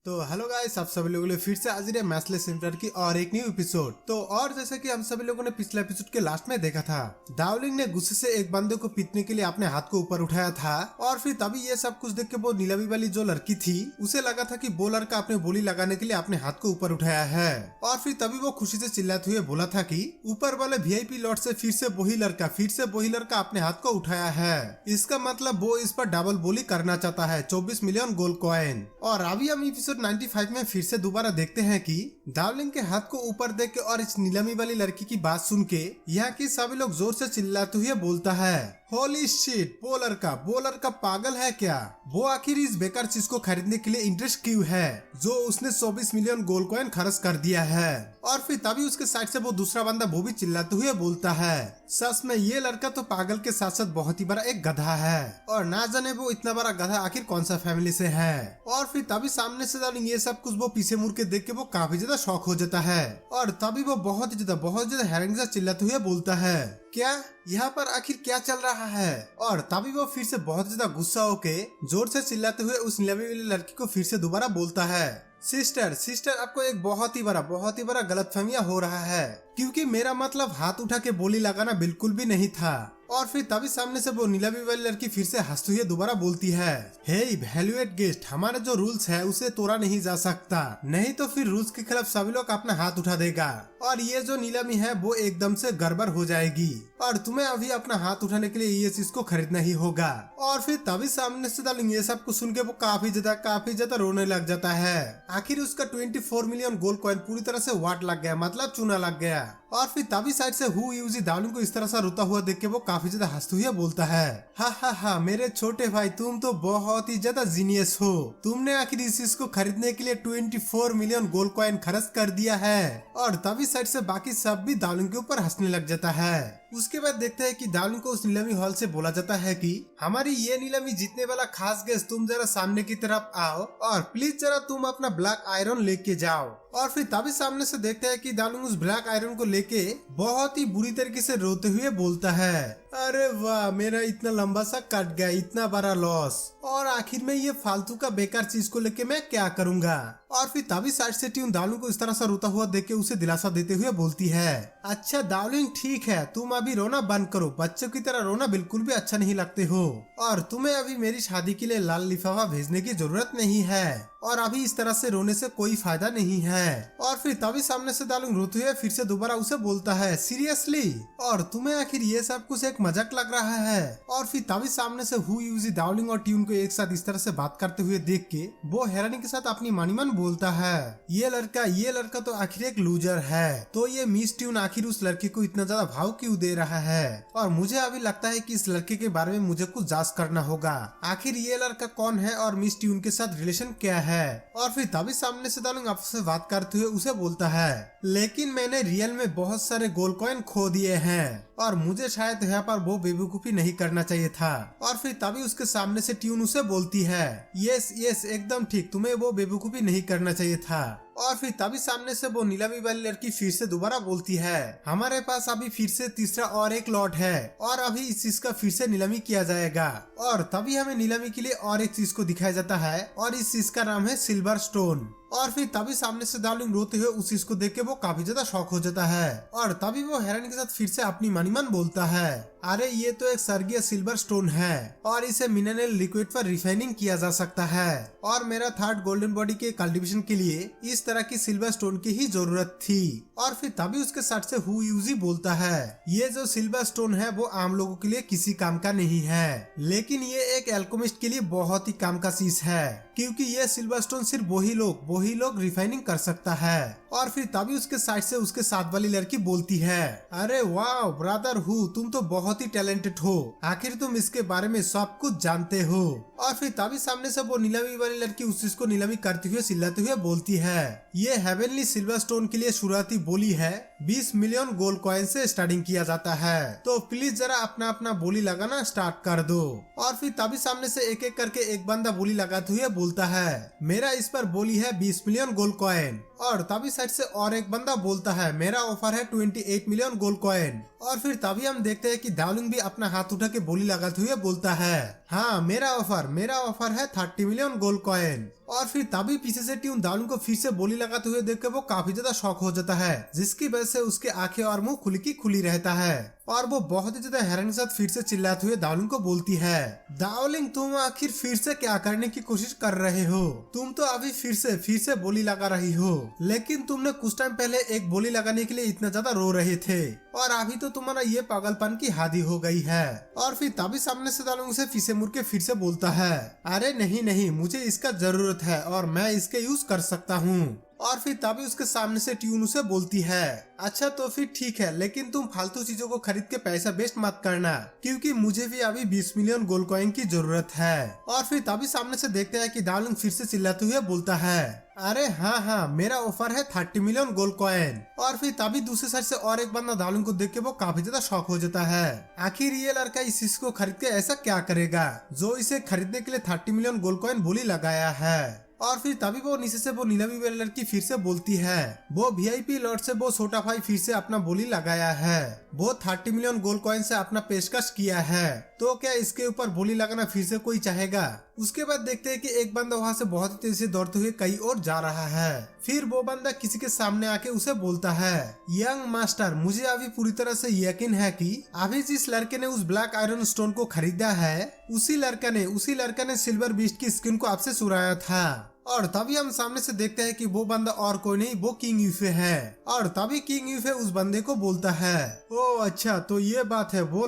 तो hello guys, आप सभी लोगों ने फिर से हाजिर है मैथलेस सेंटर की और एक न्यू एपिसोड। तो और जैसे कि हम सभी लोगों ने पिछले एपिसोड के लास्ट में देखा था, डावलिंग ने गुस्से से एक बंदे को पीटने के लिए अपने हाथ को ऊपर उठाया था और फिर तभी ये सब कुछ देख के वो नीलामी वाली जो लड़की थी उसे लगा था कि वो लड़का अपने बोली लगाने के लिए अपने हाथ को ऊपर उठाया है और फिर तभी वो खुशी से चिल्लाते हुए बोला था कि ऊपर वाले वीआईपी लॉट से फिर से वही लड़का अपने हाथ को उठाया है। इसका मतलब वो इस पर डबल बोली करना चाहता है, 24 मिलियन गोल्ड कॉइन। और अभी हम एपिसोड 95 में फिर से दोबारा देखते हैं कि डार्लिंग के हाथ को ऊपर देख के और इस नीलामी वाली लड़की की बात सुन के यहाँ की सभी लोग जोर से चिल्लाते हुए बोलता है, होली शिट, वो लड़का पागल है क्या? वो आखिर इस बेकार चीज को खरीदने के लिए इंटरेस्ट क्यों है जो उसने 24 मिलियन गोल्ड कॉइन खर्च कर दिया है। और फिर तभी उसके साइड से वो दूसरा बंदा वो भी चिल्लाते हुए बोलता है, सच में ये लड़का तो पागल के साथ साथ बहुत ही बड़ा एक गधा है और ना जाने वो इतना बड़ा गधा आखिर कौन सा फैमिली से है। और फिर तभी सामने से डार्लिंग ये सब कुछ वो पीछे मुड़ के देख के वो काफी ज्यादा शॉक हो जाता है और तभी वो बहुत ज्यादा हैरानी से चिल्लाते हुए बोलता है, क्या यहाँ पर आखिर क्या चल रहा है? और तभी वो फिर से बहुत ज्यादा गुस्सा होके जोर से चिल्लाते हुए उस नीलामी वाली लड़की को फिर से दोबारा बोलता है, सिस्टर आपको एक बहुत ही बड़ा गलतफहमिया हो रहा है, क्योंकि मेरा मतलब हाथ उठा के बोली लगाना बिल्कुल भी नहीं था। और फिर तभी सामने से वो नीलामी वाली लड़की फिर से हंसते हुए दोबारा बोलती है, हे वैल्यूएट गेस्ट, हमारे जो रूल्स है उसे तोड़ा नहीं जा सकता, नहीं तो फिर रूल्स के खिलाफ सभी लोग अपना हाथ उठा देगा और ये जो नीलामी है वो एकदम से गड़बड़ हो जाएगी और तुम्हें अभी अपना हाथ उठाने के लिए ये चीज को खरीदना ही होगा। और फिर तभी सामने से डार्लिंग ये सब कुछ सुन के वो काफी ज्यादा रोने लग जाता है। आखिर उसका 24 मिलियन गोल्ड कॉइन पूरी तरह से वाट लग गया, मतलब चूना लग गया। और फिर तभी साइड से हु यूजी डार्लिंग को इस तरह से रोता हुआ देख के वो काफी ज्यादा हंसते हुए बोलता है, हा मेरे छोटे भाई, तुम तो बहुत ही ज्यादा जीनियस हो, तुमने आखिर इस चीज को खरीदने के लिए 24 मिलियन गोल्ड कॉइन खर्च कर दिया है। और तभी साइड से बाकी सब भी डार्लिंग के ऊपर हंसने लग जाता है। उसके बाद देखते हैं कि डार्लिंग को उस नीलामी हॉल से बोला जाता है कि हमारी ये नीलामी जीतने वाला खास गेस्ट, तुम जरा सामने की तरफ आओ और प्लीज जरा तुम अपना ब्लैक आयरन लेके जाओ। और फिर तभी सामने से देखते हैं कि डार्लिंग उस ब्लैक आयरन को लेके बहुत ही बुरी तरीके से रोते हुए बोलता है, अरे वाह, मेरा इतना लंबा सा कट गया, इतना बड़ा लॉस, और आखिर में ये फालतू का बेकार चीज को लेके मैं क्या करूंगा। और फिर तभी साइड से ट्यून डार्लिंग को इस तरह से रोता हुआ देख के उसे दिलासा देते हुए बोलती है, अच्छा डार्लिंग ठीक है, तुम अभी रोना बंद करो, बच्चों की तरह रोना बिल्कुल भी अच्छा नहीं लगते हो और तुम्हें अभी मेरी शादी के लिए लाल लिफाफा भेजने की जरूरत नहीं है और अभी इस तरह से रोने से कोई फायदा नहीं है। और फिर तभी सामने से डार्लिंग रोते हुए फिर से दोबारा उसे बोलता है, सीरियसली, और तुम्हें आखिर ये सब कुछ एक मजाक लग रहा है। और फिर तभी सामने से हु यूजी डार्लिंग और ट्यून को एक साथ इस तरह से बात करते हुए देख के वो हैरानी के साथ अपनी मानीमन बोलता है, ये लड़का तो आखिर एक लूजर है, तो ये मिस ट्यून आखिर उस लड़के को इतना ज्यादा भाव क्यों दे रहा है और मुझे अभी लगता है कि इस लड़के के बारे में मुझे कुछ जांच करना होगा, आखिर ये लड़का कौन है और मिस ट्यून के साथ रिलेशन क्या है। और फिर तभी सामने से डार्लिंग आपस से बात करते हुए उसे बोलता है, लेकिन मैंने रियल में बहुत सारे गोल्ड कॉइन खो दिए हैं और मुझे शायद यहाँ पर वो बेवकूफी नहीं करना चाहिए था। और फिर तभी उसके सामने से ट्यून उसे बोलती है, यस एकदम ठीक, तुम्हें वो बेवकूफी नहीं करना चाहिए था। और फिर तभी सामने से वो नीलामी वाली लड़की फिर से दोबारा बोलती है, हमारे पास अभी फिर से तीसरा और एक लॉट है और अभी इस चीज का फिर से नीलामी किया जाएगा। और तभी हमें नीलामी के लिए और एक चीज को दिखाया जाता है और इस चीज का नाम है सिल्वर स्टोन। और फिर तभी सामने से डार्लिंग रोते हुए उस चीज को देख के वो काफी ज्यादा शॉक हो जाता है और तभी वो हैरानी के साथ फिर से अपनी मानीमन बोलता है, अरे ये तो एक स्वर्गीय सिल्वर स्टोन है और इसे मिनरल लिक्विड पर रिफाइनिंग किया जा सकता है और मेरा थर्ड गोल्डन बॉडी के कल्टीवेशन के लिए इस तरह की सिल्वर स्टोन की ही जरूरत थी। और फिर तभी उसके साथ से हु यूजी बोलता है, ये जो सिल्वर स्टोन है वो आम लोगों के लिए किसी काम का नहीं है, लेकिन ये एक एल्केमिस्ट के लिए बहुत ही काम का चीज है, क्योंकि ये सिल्वर स्टोन सिर्फ वही लोग रिफाइनिंग कर सकता है। और फिर तभी उसके साइड से उसके साथ वाली लड़की बोलती है, अरे वाह ब्रदर हु, तुम तो बहुत ही टैलेंटेड हो, आखिर तुम इसके बारे में सब कुछ जानते हो। और फिर तभी सामने से वो नीलामी वाली लड़की उस चीज को नीलामी करते हुए चिल्लाते हुए बोलती है, ये हेवनली सिल्वर स्टोन के लिए शुरुआती बोली है 20 मिलियन गोल्ड कॉइन से स्टार्टिंग किया जाता है, तो प्लीज जरा अपना बोली लगाना स्टार्ट कर दो। और फिर तभी सामने से एक एक करके एक बंदा बोली लगाते हुए बोलता है, मेरा इस पर बोली है 20 मिलियन गोल्ड कॉइन। और तभी साइड से और एक बंदा बोलता है मेरा ऑफर है 28 मिलियन गोल्ड कॉइन। और फिर तभी हम देखते हैं कि दावलिंग भी अपना हाथ उठा के बोली लगाते हुए बोलता है हाँ मेरा ऑफर है 30 मिलियन गोल्ड कॉइन। और फिर तभी पीछे से ट्यून दावलिंग को फिर से बोली लगाते हुए देख के वो काफी ज्यादा शॉक हो जाता है, जिसकी वजह से उसके आंखें और मुंह खुली की खुली रहता है और वो बहुत ही ज्यादा हैरानी के साथ फिर से चिल्लाते हुए दावलिंग को बोलती है दावलिंग तुम आखिर फिर से क्या करने की कोशिश कर रहे हो? तुम तो अभी फिर से बोली लगा रही हो, लेकिन तुमने कुछ टाइम पहले एक बोली लगाने के लिए इतना ज्यादा रो रहे थे और अभी तो तुम्हारा ये पागलपन की हादी हो गई है। और फिर तभी सामने से दावलिंग उसे फिर से मुड़ के फिर से बोलता है अरे नहीं मुझे इसका जरूरत है और मैं इसके यूज कर सकता हूँ। और फिर तभी उसके सामने से ट्यून उसे बोलती है अच्छा तो फिर ठीक है, लेकिन तुम फालतू चीजों को खरीद के पैसा वेस्ट मत करना क्योंकि मुझे भी अभी 20 मिलियन गोल्ड कॉइन की जरूरत है। और फिर तभी सामने से देखते हैं कि दावलिंग फिर से चिल्लाते हुए बोलता है अरे हाँ मेरा ऑफर है 30 मिलियन गोल्ड कॉइन। और फिर तभी दूसरी साइड से और एक बंदा दावलिंग को देख के वो काफी ज्यादा शॉक हो जाता है, आखिर ये लड़का इस चीज को खरीद के ऐसा क्या करेगा जो इसे खरीदने के लिए 30 मिलियन गोल्ड कॉइन बोली लगाया है। और फिर तभी वो नीचे से वो नीलामी वाली लड़की फिर से बोलती है वो वीआईपी लॉट से वो छोटा भाई फिर से अपना बोली लगाया है, वो 30 मिलियन गोल्ड कॉइन से अपना पेशकश किया है, तो क्या इसके ऊपर बोली लगाना फिर से कोई चाहेगा? उसके बाद देखते हैं कि एक बंदा वहाँ से बहुत तेजी से दौड़ते हुए कहीं और जा रहा है। फिर वो बंदा किसी के सामने आके उसे बोलता है यंग मास्टर मुझे अभी पूरी तरह से यकीन है कि अभी जिस लड़के ने उस ब्लैक आयरन स्टोन को खरीदा है उसी लड़का ने सिल्वर बीस्ट की स्किन को आपसे चुराया था। और तभी हम सामने से देखते हैं कि वो बंदा और कोई नहीं वो किंग यूफे है। और तभी किंग यूफे उस बंदे को बोलता है ओ अच्छा तो ये बात है, वो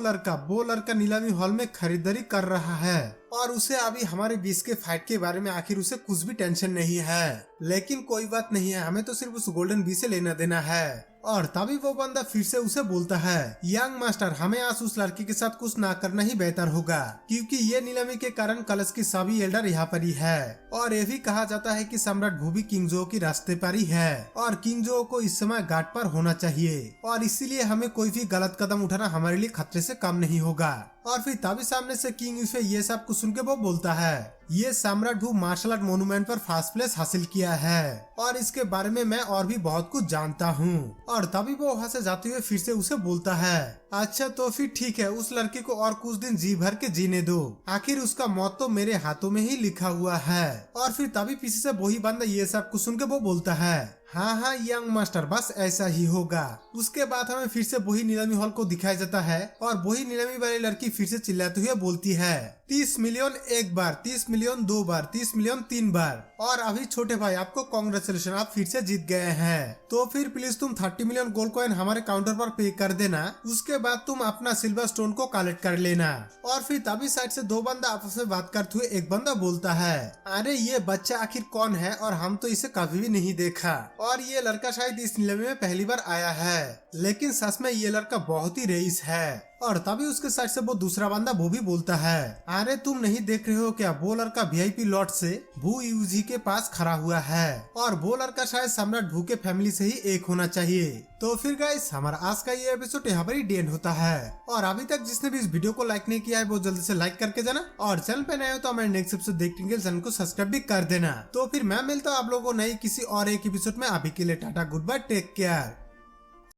लड़का नीलामी हॉल में खरीदारी कर रहा है और उसे अभी हमारे बीच के फाइट के बारे में आखिर उसे कुछ भी टेंशन नहीं है, लेकिन कोई बात नहीं है, हमें तो सिर्फ उस गोल्डन बी से लेना देना है। और तभी वो बंदा फिर से उसे बोलता है यंग मास्टर हमें आज उस लड़की के साथ कुछ ना करना ही बेहतर होगा क्योंकि ये नीलामी के कारण कलश की सभी एल्डर यहाँ पर ही है और ये भी कहा जाता है कि सम्राट भू भी किंग जो के रास्ते पर ही है और किंग जो को इस समय घाट पर होना चाहिए और इसीलिए हमें कोई भी गलत कदम उठाना हमारे लिए खतरे से कम नहीं होगा। और फिर तभी सामने से किंग यूफे ये सब कुछ सुन के वो बोलता है ये सम्राट भू मार्शल आर्ट मोन्यूमेंट पर फर्स्ट प्लेस हासिल किया है और इसके बारे में मैं और भी बहुत कुछ जानता हूँ। और तभी वो वहाँ से जाते हुए फिर से उसे बोलता है अच्छा तो फिर ठीक है, उस लड़के को और कुछ दिन जी भर के जीने दो, आखिर उसका मौत तो मेरे हाथों में ही लिखा हुआ है। और फिर तभी पीछे से वही बंदा ये सब कुछ सुन के वो बोलता है हाँ यंग मास्टर बस ऐसा ही होगा। उसके बाद हमें फिर से वही नीलामी हॉल को दिखाया जाता है और वही नीलामी वाली लड़की फिर से चिल्लाते हुए बोलती है 30 मिलियन एक बार, 30 मिलियन दो बार, 30 मिलियन तीन बार। और अभी छोटे भाई आपको कांग्रेचुलेशन, आप फिर से जीत गए हैं। तो फिर प्लीज तुम 30 मिलियन गोल्ड कॉइन हमारे काउंटर पर पे कर देना, उसके बाद तुम अपना सिल्वर स्टोन को कलेक्ट कर लेना। और फिर तभी साइड से दो बंदा आपस में बात करते हुए एक बंदा बोलता है अरे ये बच्चा आखिर कौन है और हम तो इसे कभी भी नहीं देखा और ये लड़का शायद इस नीलामी में पहली बार आया है, लेकिन सच में ये लड़का बहुत ही रईस है। और तभी उसके साइड से वो दूसरा बंदा वो भी बोलता है अरे तुम नहीं देख रहे हो क्या, वो लड़का वीआईपी लॉट से भू यूजी के पास खड़ा हुआ है और वो लड़का शायद सम्राट भू के फैमिली से ही एक होना चाहिए। तो फिर गाइस हमारा आज का ये एपिसोड यहाँ पर ही एंड होता है और अभी तक जिसने भी इस वीडियो को लाइक नहीं किया है वो जल्दी से लाइक करके जाना और चैनल पे नए हो तो हमारे नेक्स्ट एपिसोड देखने के लिए चैनल को सब्सक्राइब भी कर देना। तो फिर मैं मिलता हूँ आप लोगों को नई किसी और एक एपिसोड में, अभी के लिए tata goodbye, take care.